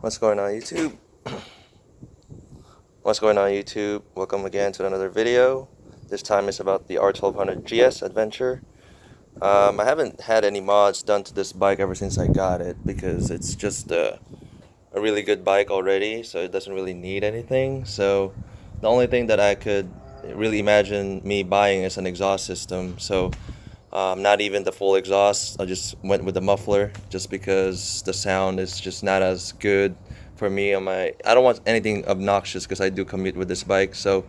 What's going on YouTube? What's going on YouTube? Welcome again to another video. This time it's about the R1200GS adventure. I haven't had any mods done to this bike ever since I got it because it's just a really good bike already, so it doesn't really need anything. So the only thing that I could really imagine me buying is an exhaust system. So not even the full exhaust. I just went with the muffler just because the sound is just not as good for me on my. I don't want anything obnoxious because I do commute with this bike. So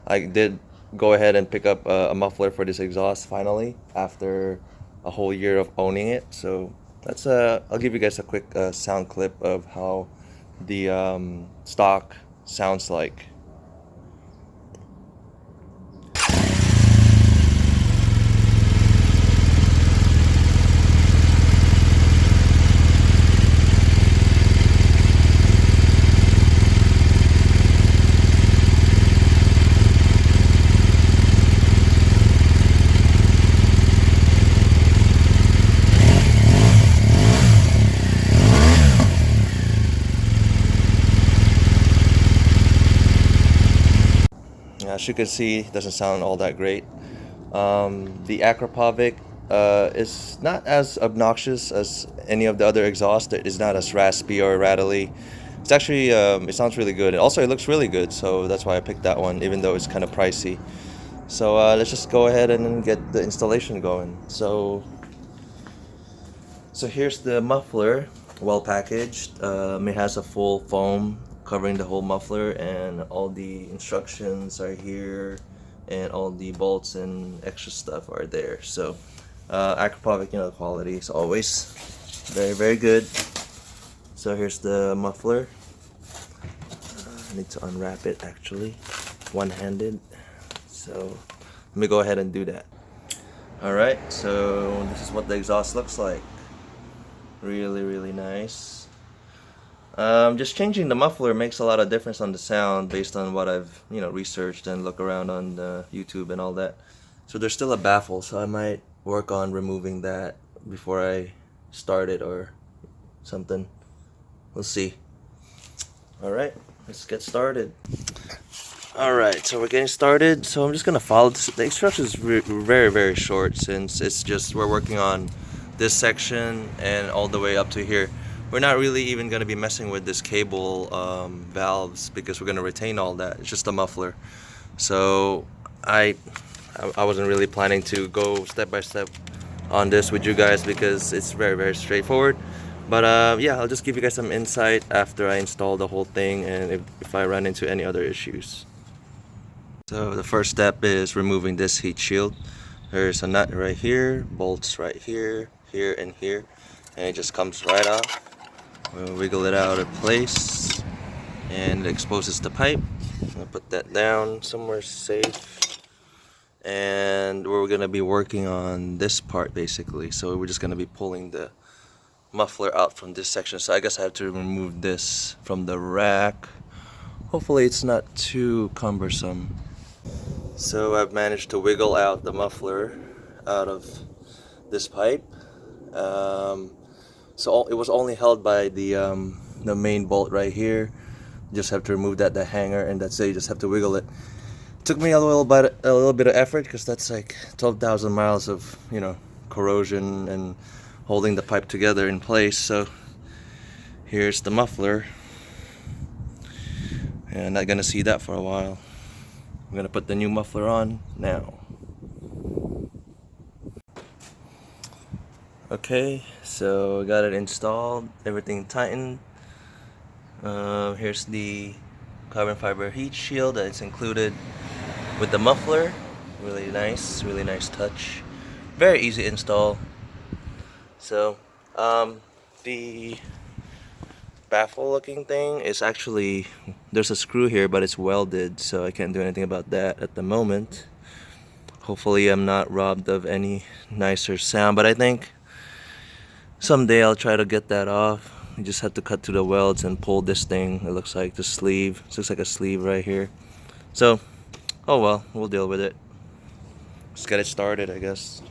I did go ahead and pick up a muffler for this exhaust finally after a whole year of owning it. So that's I'll give you guys a quick sound clip of how the stock sounds like. As you can see, it doesn't sound all that great. The Akrapovic is not as obnoxious as any of the other exhausts. It is not as raspy or rattly. It's actually, it sounds really good. And also, it looks really good, so that's why I picked that one, even though it's kind of pricey. So let's just go ahead and get the installation going. So here's the muffler, well packaged. It has a full foam covering the whole muffler, and all the instructions are here, and all the bolts and extra stuff are there. So Akrapovic, the quality is always very good. So here's the muffler. I need to unwrap it actually, one-handed. So let me go ahead and do that. Alright, so this is what the exhaust looks like. Really nice. Just changing the muffler makes a lot of difference on the sound based on what I've researched and look around on YouTube and all that. So there's still a baffle, so I might work on removing that before I start it or something. We'll see. Alright, let's get started. Alright, so we're getting started. So I'm just gonna follow this. The instructions very short, since it's just we're working on this section and all the way up to here. We're not really even going to be messing with this cable valves because we're going to retain all that. It's just a muffler. So I wasn't really planning to go step by step on this with you guys because it's very straightforward. But yeah, I'll just give you guys some insight after I install the whole thing and if I run into any other issues. So the first step is removing this heat shield. There's a nut right here, bolts right here, here and here, and it just comes right off. We'll wiggle it out of place and it exposes the pipe. I'll put that down somewhere safe, and we're gonna be working on this part basically. So we're just gonna be pulling the muffler out from this section. So I guess I have to remove this from the rack. Hopefully it's not too cumbersome. So I've managed to wiggle out the muffler out of this pipe. So it was only held by the main bolt right here. You just have to remove the hanger, and that's it. You just have to wiggle it. It took me a little bit of effort because that's like 12,000 miles of corrosion and holding the pipe together in place. So here's the muffler, and I'm not gonna see that for a while. I'm gonna put the new muffler on now. Okay, so I got it installed, everything tightened. Here's the carbon fiber heat shield that's included with the muffler. Really nice touch. Very easy install. So the baffle looking thing is actually, there's a screw here but it's welded, so I can't do anything about that at the moment. Hopefully I'm not robbed of any nicer sound, but I think someday I'll try to get that off. You just have to cut through the welds and pull this thing. It looks like the sleeve. It looks like a sleeve right here. So, oh well, we'll deal with it. Let's get it started, I guess.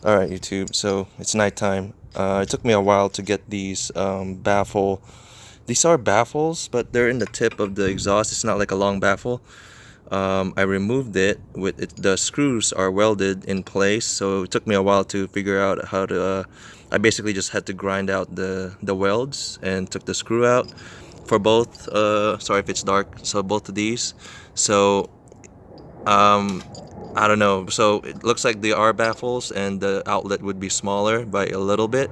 Alright, YouTube, so it's nighttime. It took me a while to get these baffle. These are baffles, but they're in the tip of the exhaust. It's not like a long baffle. I removed it with it. The screws are welded in place, so it took me a while to figure out how to. I basically just had to grind out the welds and took the screw out for both. Sorry if it's dark. So both of these. So I don't know. So it looks like they are baffles, and the outlet would be smaller by a little bit.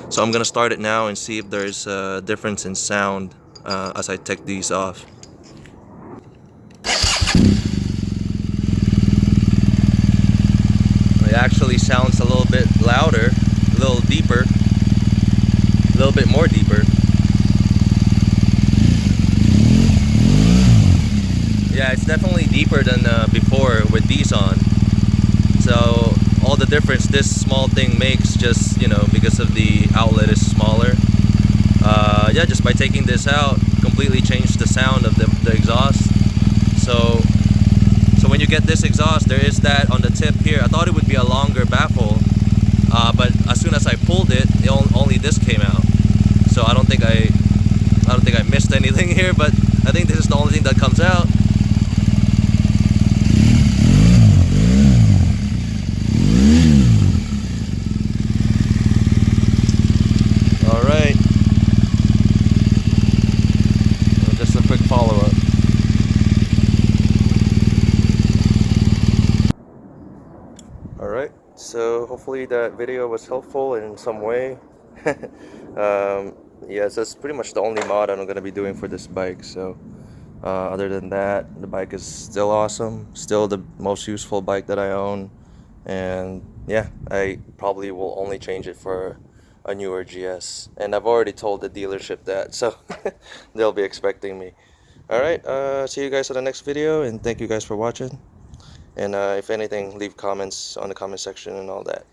So I'm gonna start it now and see if there's a difference in sound as I take these off. It actually sounds a little bit louder, a little deeper, a little bit more deeper. Yeah, it's definitely deeper than before with these on. So all the difference this small thing makes, just, you know, because of the outlet is smaller. Yeah, just by taking this out, completely changed the sound of the exhaust. So when you get this exhaust, there is that on the tip here. I thought it would be a longer baffle, but as soon as I pulled it, only this came out. So I don't think I missed anything here, but I think this is the only thing that comes out. All right. Just a quick follow-up. Alright, so hopefully that video was helpful in some way. Yeah, so that's pretty much the only mod I'm going to be doing for this bike. So other than that, the bike is still awesome, still the most useful bike that I own. And yeah, I probably will only change it for a newer GS. And I've already told the dealership that, so they'll be expecting me. Alright, see you guys on the next video, and thank you guys for watching. And if anything, leave comments on the comment section and all that.